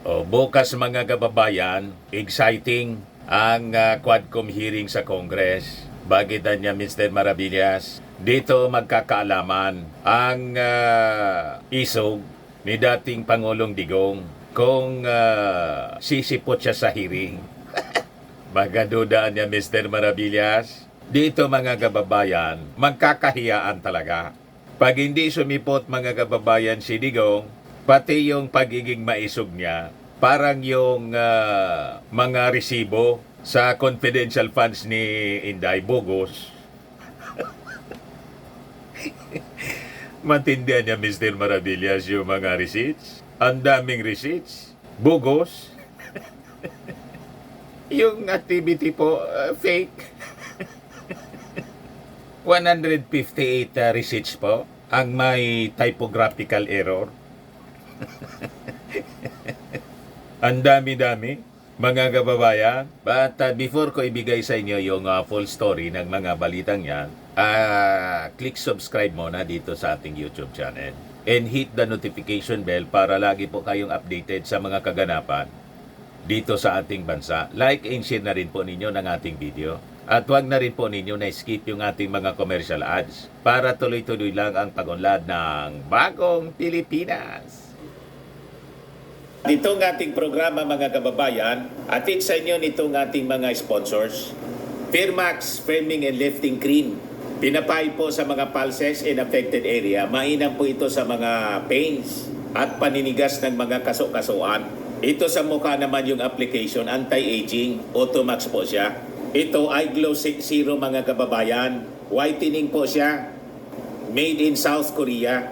O, bukas mga kababayan, exciting ang Quadcom hearing sa Congress. Bagitan niya Mr. Maravillas. Dito magkakaalaman ang isog ni dating Pangulong Digong kung sisipot siya sa hearing. Magadudaan niya Mr. Maravillas. Dito mga kababayan, magkakahiyaan talaga. Pag hindi sumipot mga kababayan si Digong, pati yung pagiging maisog niya, parang yung mga resibo sa confidential funds ni Inday Bogos. Matindihan niya Mr. Maravillas yung mga receipts. Ang daming receipts. Bogos. Yung activity po, fake. 158 receipts po ang may typographical error. Ang dami-dami, mga kababayan. But before ko ibigay sa inyo yung full story ng mga balitang yan, click subscribe muna dito sa ating YouTube channel. And hit the notification bell para lagi po kayong updated sa mga kaganapan dito sa ating bansa. Like and share na rin po ninyo ng ating video. At huwag na rin po ninyo na-skip yung ating mga commercial ads para tuloy-tuloy lang ang pagunlad ng Bagong Pilipinas. Itong ating programa mga kababayan, atid sa inyo nitong ating mga sponsors. Firmax Firming and Lifting Cream. Pinapay po sa mga pulses in affected area. Mainam po ito sa mga pains at paninigas ng mga kaso-kasuan. Ito sa mukha naman yung application, anti-aging, Automax po siya. Ito ay Glow Zero mga kababayan. Whitening po siya. Made in South Korea.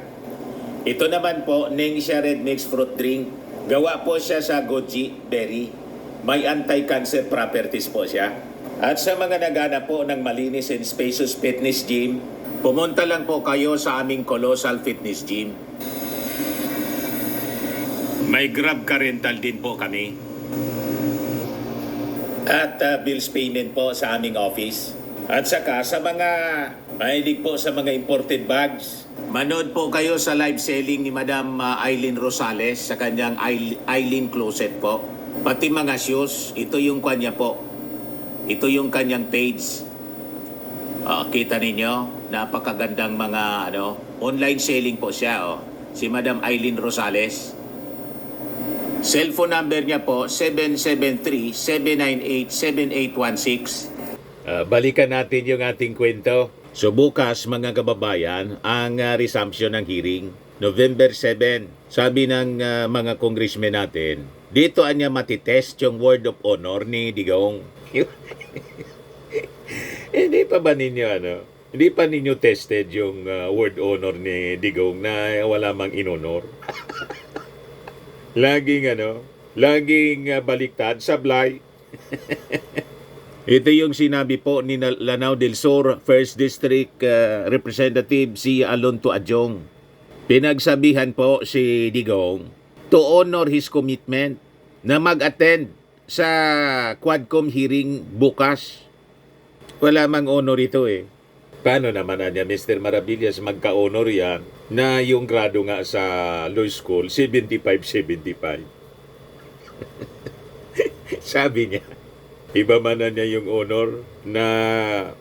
Ito naman po, Nengxia Red Mix Fruit Drink. Gawa po siya sa goji berry. May anti-cancer properties po siya. At sa mga nagana po ng malinis and spacious fitness gym, pumunta lang po kayo sa aming Colossal Fitness Gym. May Grab Car Rental din po kami. At bills payment po sa aming office. At saka sa mga mahilig po sa mga imported bags, manood po kayo sa live selling ni Madam Eileen Rosales sa kanyang Eileen Closet po. Pati mga shoes, ito yung kanya po. Ito yung kanyang page. Kita ninyo, napakagandang mga online selling po siya. Si Madam Eileen Rosales. Cellphone number niya po, 773-798-7816. Balikan natin yung ating kwento. So bukas mga kababayan, ang resumption ng hearing, November 7. Sabi ng mga congressmen natin, dito anya matitest yung word of honor ni Digong. Hindi pa ba ninyo Hindi pa ninyo tested yung word honor ni Digong na wala mang inonor? Laging baliktad, sablay. Ito yung sinabi po ni Lanao del Sur 1st District Representative si Alonto Adjong. Pinagsabihan po si Digong to honor his commitment na mag-attend sa Quadcom hearing bukas. Wala mang honor ito eh. Paano naman niya Mr. Maravillas magka-honor yan na yung grado nga sa law school 75-75. Sabi niya, iba man na niya yung honor na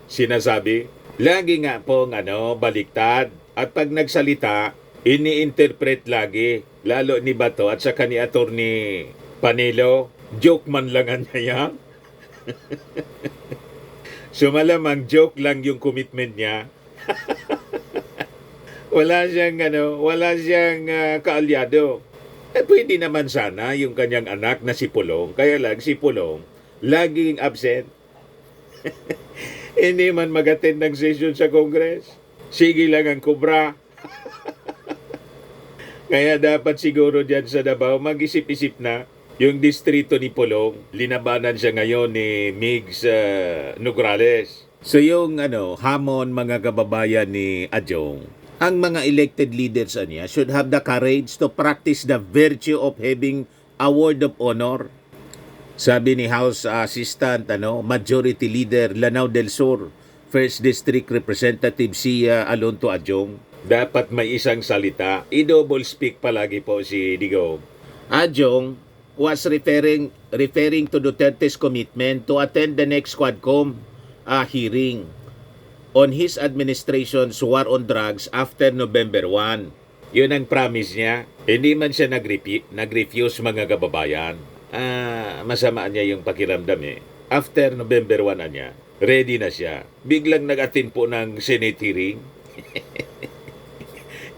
sinasabi. Lagi nga pong baliktad. At pag nagsalita, ini-interpret lagi. Lalo ni Bato at saka ni Attorney Panelo. Joke man lang niya yan. So malamang joke lang yung commitment niya. wala siyang kaalyado. Pwede naman sana yung kanyang anak na si Pulong. Kaya lang si Pulong laging absent. Hindi man mag-attend ng session sa Congress. Sige lang ang kubra. Kaya dapat siguro dyan sa Davao mag-isip-isip na. Yung distrito ni Pulong, linabanan siya ngayon ni Migs Nograles. So yung hamon mga kababayan ni Adjong, ang mga elected leaders niya should have the courage to practice the virtue of having a word of honor. Sabi ni House Assistant Majority Leader Lanao del Sur, 1st District Representative si Alonto Adjong, dapat may isang salita. I-double speak palagi po si Digong. Adjong, was referring to Duterte's commitment to attend the next Quadcom hearing on his administration's war on drugs after November 1. Yun ang promise niya. Hindi man siya nag-refuse mga kababayan. Masama niya yung pakiramdam eh. After November 1 niya, ready na siya. Biglang nag-attend po ng Senate hearing.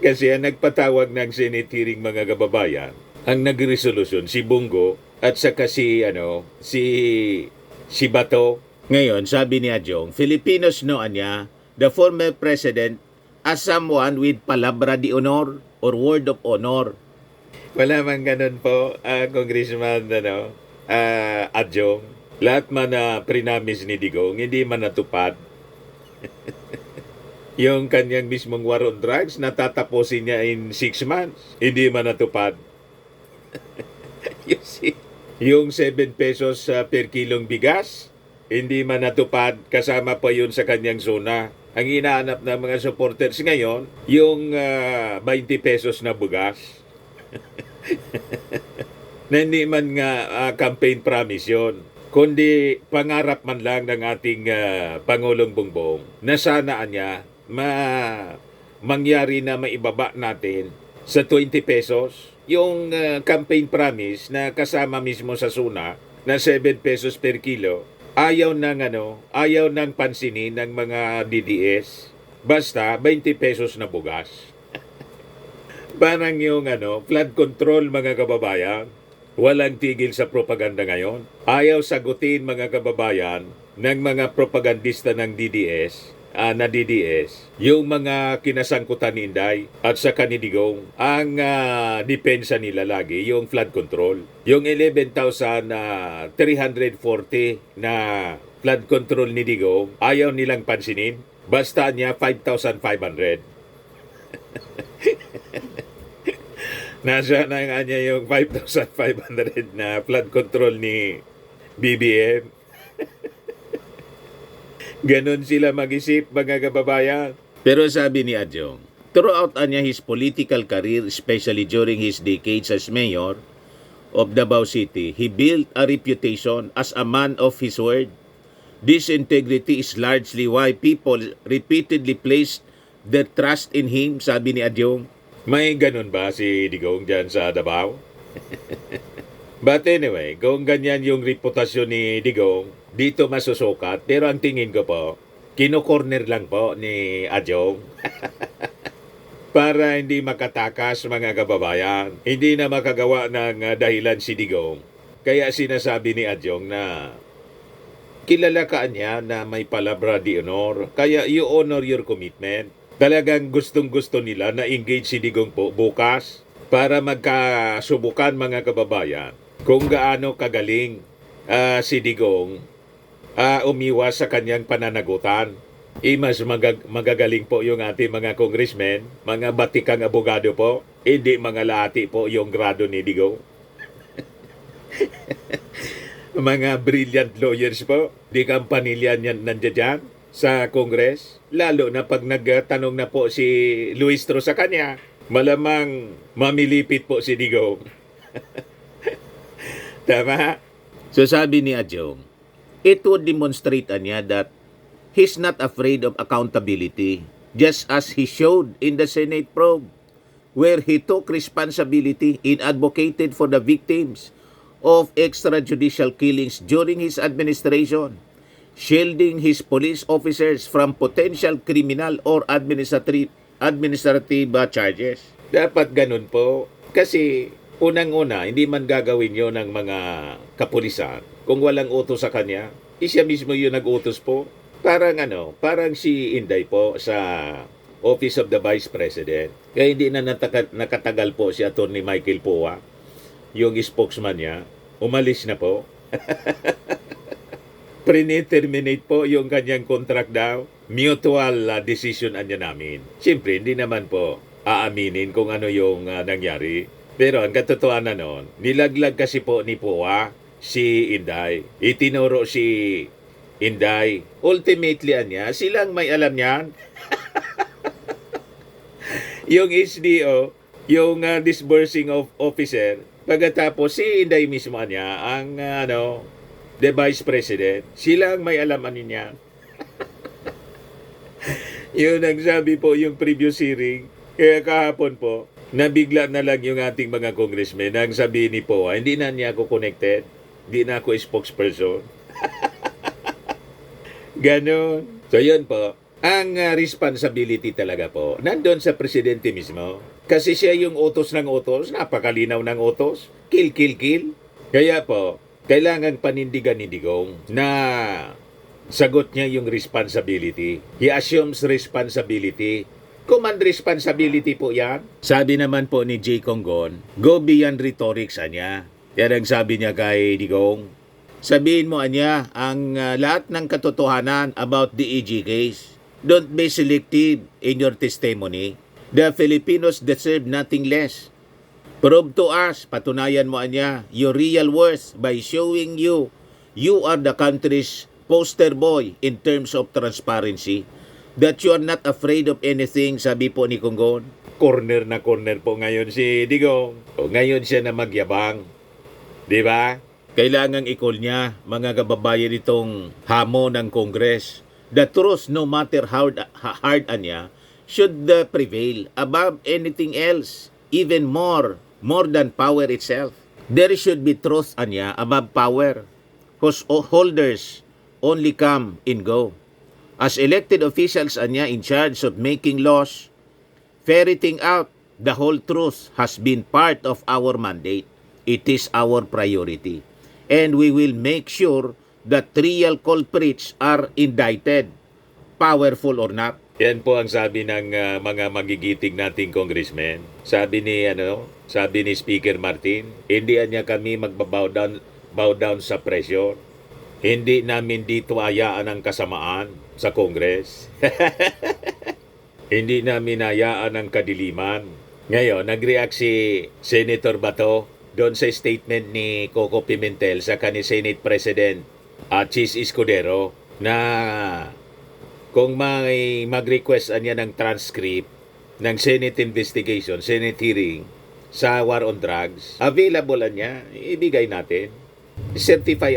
Kasi ang nagpatawag ng Senate hearing mga kababayan, ang nagresolusyon si Bungo at saka si Bato. Ngayon, sabi ni Adjong, Filipinos know niya the former president as someone with palabra de honor or word of honor. Wala man ganun po, Congressman Adjong. Lahat man na prinamis ni Digong, hindi man natupad. Yung kanyang mismong war on drugs, natatapusin niya in 6 months. Hindi man natupad. Yung 7 pesos per kilong bigas, hindi man natupad. Kasama pa yun sa kanyang zona. Ang hinahanap ng mga supporters ngayon, yung 20 pesos na bugas. Na hindi man nga campaign promise yun, kundi pangarap man lang ng ating Pangulong Bongbong na sanaan niya mangyari na maibaba natin sa 20 pesos yung campaign promise na kasama mismo sa SUNA na 7 pesos per kilo. Ayaw nang pansinin ng mga DDS. Basta 20 pesos na bugas. Parang yung flood control mga kababayan. Walang tigil sa propaganda ngayon. Ayaw sagutin mga kababayan ng mga propagandista ng DDS, yung mga kinasangkutan ni Inday at sa kanidigong. Ang depensa nila lagi, yung flood control. Yung 11,340 na flood control ni Digong, ayaw nilang pansinin. Basta niya 5,500. Nasa na nga niya yung 5,500 na flood control ni BBM. Ganon sila mag-isip, mga kababayan. Pero sabi ni Adjong, throughout his political career, especially during his decades as mayor of Davao City, he built a reputation as a man of his word. This integrity is largely why people repeatedly placed their trust in him, sabi ni Adjong. May ganun ba si Digong dyan sa Davao? But anyway, kung ganyan yung reputasyon ni Digong, dito masusukat. Pero ang tingin ko po, kino-corner lang po ni Adjong. Para hindi makatakas mga kababayan. Hindi na makagawa ng dahilan si Digong. Kaya sinasabi ni Adjong na kilala ka niya na may palabra de honor. Kaya you honor your commitment. Talagang gustong-gusto nila na engage si Digong po bukas para magkasubukan mga kababayan kung gaano kagaling si Digong umiwas sa kanyang pananagutan. Mas magagaling po yung ating mga congressmen, mga batikang abogado po, hindi mga lati po yung grado ni Digong. Mga brilliant lawyers po, di kampanilya niyan nandiyan dyan sa Congress, lalo na pag nagtanong na po si Luistro sa kanya, malamang mamilipit po si Digong. Tama? So sabi ni Adjong, it would demonstrate niya that he's not afraid of accountability, just as he showed in the Senate probe, where he took responsibility and advocated for the victims of extrajudicial killings during his administration, shielding his police officers from potential criminal or administrative charges. Dapat ganun po. Kasi unang-una, hindi man gagawin yon ng mga kapulisan. Kung walang utos sa kanya, siya mismo yung nag-utos po. Parang si Inday po sa Office of the Vice President. Kaya hindi na nakatagal po si Atty. Michael Poa, yung spokesman niya. Umalis na po. Pre-terminate po yung kanyang contract daw. Mutual decision anya namin. Siyempre, hindi naman po aaminin kung ano yung nangyari. Pero ang katotohanan nun, nilaglag kasi po ni Poa si Inday. Itinuro si Inday. Ultimately, silang may alam niyan. Yung SDO, yung disbursing of officer, Pagkatapos si Inday mismo niya ang the Vice President. Sila ang may alaman niya. Yun ang sabi po yung previous hearing. Kaya kahapon po, nabigla na lang yung ating mga congressmen. Ang sabi ni POA, hindi na niya ako connected. Hindi na ako spokesperson. Ganon. So yun po. Ang responsibility talaga po, nandun sa presidente mismo. Kasi siya yung utos ng utos, napakalinaw ng utos. Kill, kill, kill. Kaya po, kailangan panindigan ni Digong na sagot niya yung responsibility. He assumes responsibility. Command responsibility po yan. Sabi naman po ni J. Conggon, go beyond rhetorics, anya. Yan ang sabi niya kay Digong. Sabihin mo, anya, ang lahat ng katotohanan about the EG case. Don't be selective in your testimony. The Filipinos deserve nothing less. Prove to us, patunayan mo, anya, your real worth by showing you are the country's poster boy in terms of transparency. That you are not afraid of anything, sabi po ni Conggon. Corner na corner po ngayon si Digong. O, ngayon siya na magyabang. Di ba? Kailangang i-call niya, mga kababayan, itong hamon ng Congress. The truth, no matter how hard anya, should prevail above anything else, even more than power itself. There should be truth anya above power, whose holders only come and go. As elected officials anya in charge of making laws, ferreting out the whole truth has been part of our mandate. It is our priority. And we will make sure that real culprits are indicted, powerful or not. Yan po ang sabi ng mga magigiting nating congressmen. Sabi ni Speaker Martin, hindi niya kami magbabow down sa pressure. Hindi namin dito hayaan ang kasamaan sa Congress. Hindi namin hayaan ang kadiliman. Ngayon, nag-react si Senator Bato doon sa statement ni Coco Pimentel sa ni Senate President Chis Escudero na kung may mag-request niya ng transcript ng Senate investigation, Senate hearing sa war on drugs, available niya, ibigay natin. Certify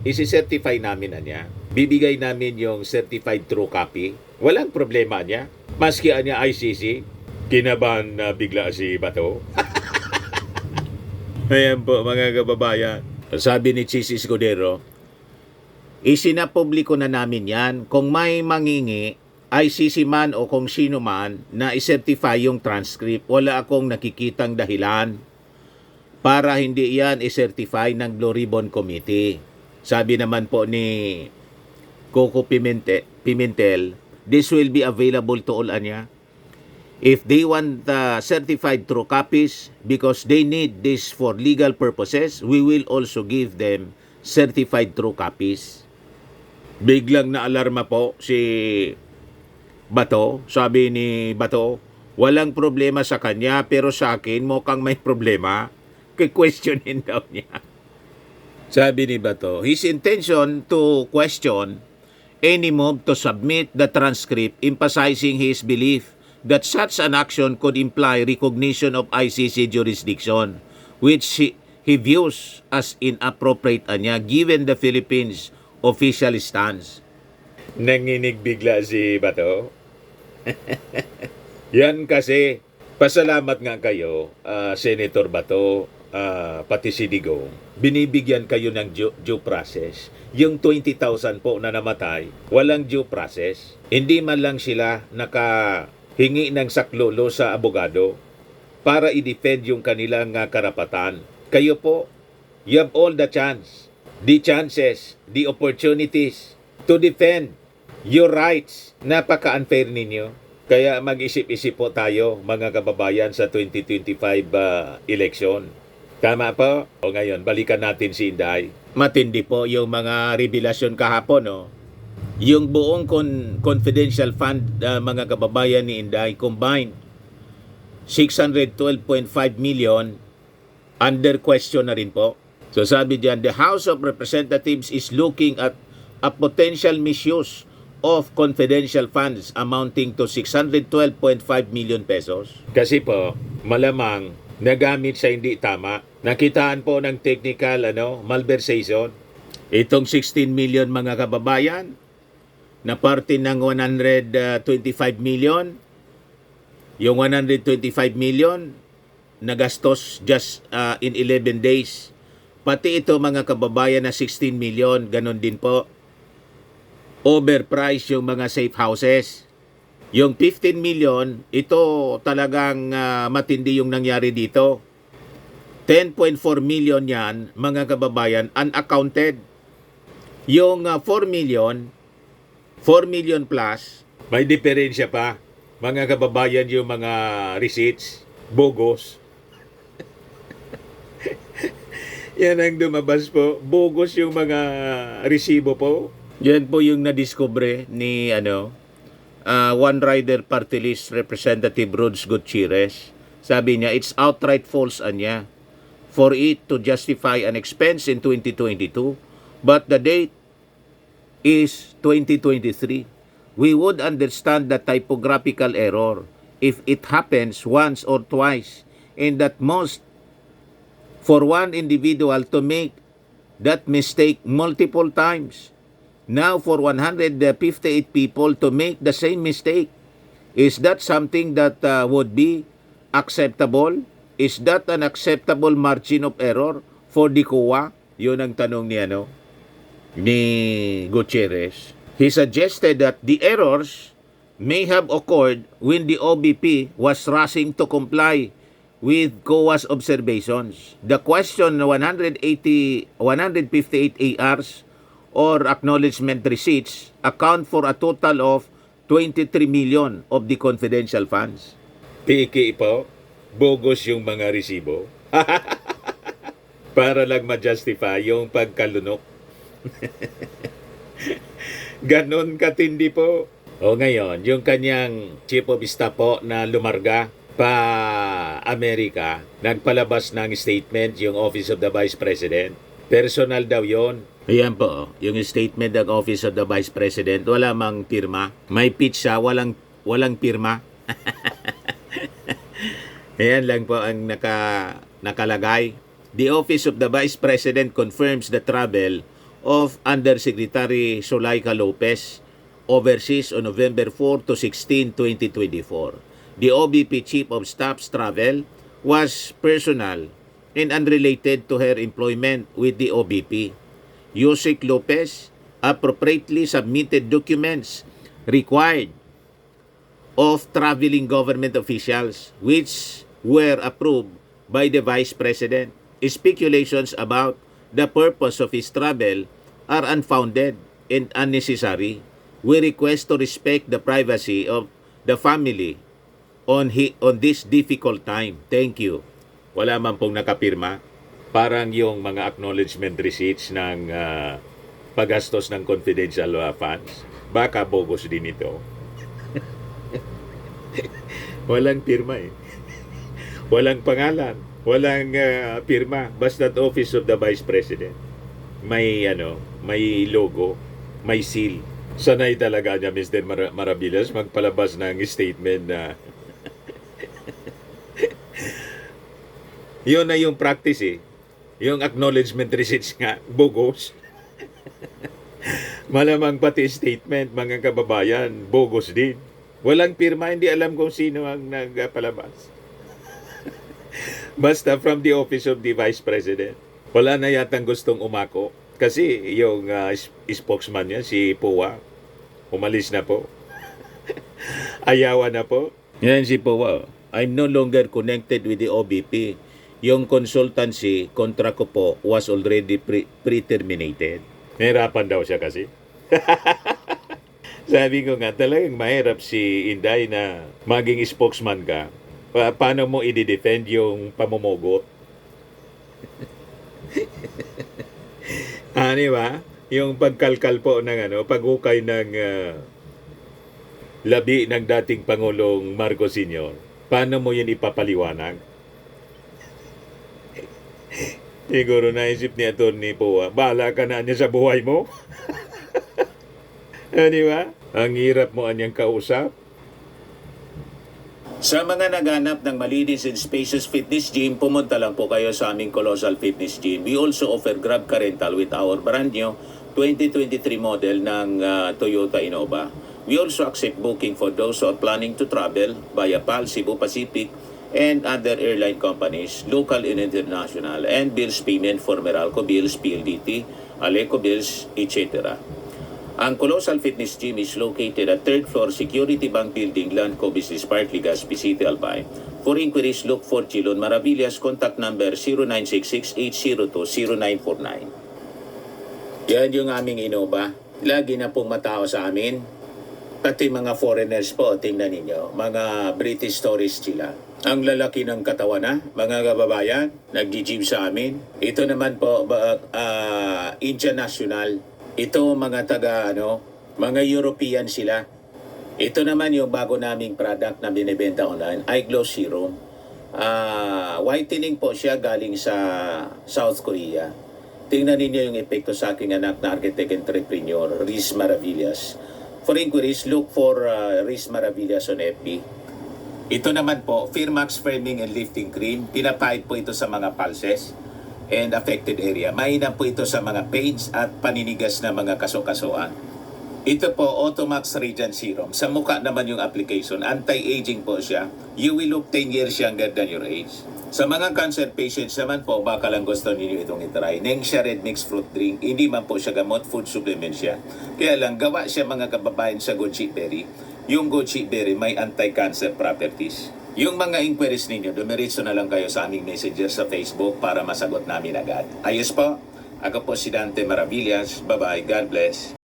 isi-certify namin niya. Bibigay namin yung certified true copy. Walang problema niya. Maski niya ICC, kinabahan na bigla si Bato. Ayan po mga kababayan. Sabi ni Chis Escudero, isinapubliko na namin yan. Kung may mangingi, ICC man o kung sino man na i-certify yung transcript, wala akong nakikitang dahilan para hindi yan i-certify ng Blue Ribbon Committee. Sabi naman po ni Coco Pimentel, this will be available to all anya. If they want certified true copies because they need this for legal purposes, we will also give them certified true copies. Biglang na-alarma po si Bato. Sabi ni Bato, walang problema sa kanya pero sa akin mukhang may problema. Questionin daw niya. Sabi ni Bato, his intention to question any move to submit the transcript emphasizing his belief that such an action could imply recognition of ICC jurisdiction, which he views as inappropriate anya given the Philippines' official stance. Nanginig bigla si Bato. Yan kasi, pasalamat nga kayo, Senator Bato, pati si Digong. Binibigyan kayo ng due process. Yung 20,000 po na namatay, walang due process. Hindi man lang sila hingi ng saklolo sa abogado para i-defend yung kanilang karapatan. Kayo po, you have all the chances, the opportunities to defend your rights. Napaka-unfair ninyo. Kaya mag-isip-isip po tayo, mga kababayan, sa 2025 election. Tama po? O ngayon, balikan natin si Inday. Matindi po yung mga revelasyon kahapon, no? Yung buong confidential fund, mga kababayan ni Inday, combined 612.5 million, under question na rin po. So sabi diyan, the House of Representatives is looking at a potential misuse of confidential funds amounting to 612.5 million pesos. Kasi po, malamang nagamit sa hindi tama. Nakitaan po ng technical malversation. Itong 16 million mga kababayan na parte ng 125 million, yung 125 million nagastos just in 11 days. Pati ito mga kababayan na 16 million, ganon din po. Overpriced yung mga safe houses. Yung 15 million, ito talagang matindi yung nangyari dito. 10.4 million yan, mga kababayan, unaccounted. Yung 4 million plus, may diferensya pa. Mga kababayan, yung mga receipts, bogus. Yan ang dumabas po. Bogus yung mga resibo po. Yan po yung nadiskubre ni One Rider Party List Representative Rods Gutierrez. Sabi niya, it's outright false anya for it to justify an expense in 2022, but the date is 2023. We would understand the typographical error if it happens once or twice, and that most for one individual to make that mistake multiple times. Now for 158 people to make the same mistake, is that something that would be acceptable? Is that an acceptable margin of error for the COA? Yun ang tanong ni Gutierrez. He suggested that the errors may have occurred when the OBP was rushing to comply with COA's observations. The question 158 ARs or acknowledgement receipts account for a total of 23 million of the confidential funds. Piki po, bogus yung mga resibo. Para lang ma-justify yung pagkalunok. Ganon katindi po. O ngayon, yung kanyang chief of staff po na lumarga pa Amerika, nagpalabas ng statement yung Office of the Vice President. Personal daw yon. Ayan po, yung statement ng Office of the Vice President, wala mang pirma. May pizza, walang pirma. Ayan lang po ang nakalagay. The Office of the Vice President confirms the travel of Undersecretary Zulaika Lopez overseas on November 4 to 16, 2024. The OBP Chief of Staff's travel was personal and unrelated to her employment with the OBP. Yusek Lopez appropriately submitted documents required of traveling government officials which were approved by the Vice President. Speculations about the purpose of his travel are unfounded and unnecessary. We request to respect the privacy of the family on this difficult time. Thank you. Wala man pong nakapirma. Parang yung mga acknowledgement receipts ng paggastos ng confidential funds. Baka bogus din ito. Walang pirma eh. Walang pangalan, walang pirma, basta Office of the Vice President. May may logo, may seal. Sanay talaga niya Mr. Maravillas magpalabas ng statement na yun na yung practice eh. Yung acknowledgement receipts nga, bogus. Malamang pati statement, mga kababayan, bogus din. Walang pirma, hindi alam kung sino ang nagpalabas. Basta from the Office of the Vice President. Wala na yatang gustong umako. Kasi yung spokesman niya, si Powa, umalis na po. Ayawan na po. Yan si Powa. I'm no longer connected with the OBP. Yung consultancy, kontra ko po, was already pre-terminated. Nahirapan daw siya kasi. Sabi ko nga, talagang mahirap si Inday na maging spokesman ka. Paano mo i-defend yung pamumugot? Di ba? Yung pagkalkal po ng paghukay ng labi ng dating Pangulong Marcos Sr. Paano mo yun ipapaliwanag? Siguro naisip ni Atty. Powa, bahala ka na niya sa buhay mo. Di ba? Ang hirap mo anyang kausap. Sa mga naghanap ng malinis and spacious fitness gym, pumunta lang po kayo sa aming Colossal Fitness Gym. We also offer Grab Car Rental with our brand new 2023 model ng Toyota Innova. We also accept booking for those who are planning to travel via PAL, Cebu Pacific, and other airline companies, local and international, and bills payment for Meralco Bills, PLDT, Aleco Bills, etc. Ang Colossal Fitness Gym is located at 3rd floor Security Bank Building, Landco Business Park, Legazpi City, Albay. For inquiries, look for Chilon Maravillas. Contact number 0966-802-0949. Yan yung aming Innova. Lagi na pong matao sa amin. Pati mga foreigners po, tingnan ninyo. Mga British tourists sila. Ang lalaki ng katawan na, mga kababayan, nag-gym sa amin. Ito naman po, Indian National. Ito mga mga European sila. Ito naman yung bago naming product na binibenta online, Eye Glow Serum. Whitening po siya galing sa South Korea. Tingnan ninyo yung epekto sa aking anak na architect entrepreneur, Riz Maravillas. For inquiries, look for Riz Maravillas on FB. Ito naman po, Firmax Firming and Lifting Cream. Pinapahid po ito sa mga pulses and affected area. Mainam po ito sa mga pains at paninigas na mga kaso-kasuan. Ito po, Automax Radiant Serum. Sa mukha naman yung application. Anti-aging po siya. You will look 10 years younger than your age. Sa mga cancer patients naman po, baka lang gusto ninyo itong itry. Nengxia Red Mix Fruit Drink. Hindi man po siya gamot, food supplement siya. Kaya lang, gawa siya mga kababayan sa goji berry. Yung goji berry may anti-cancer properties. Yung mga inquiries ninyo, dumiretso na lang kayo sa aming messenger sa Facebook para masagot namin agad. Ayos po. Ako po si Dante Maravillas. Bye-bye. God bless.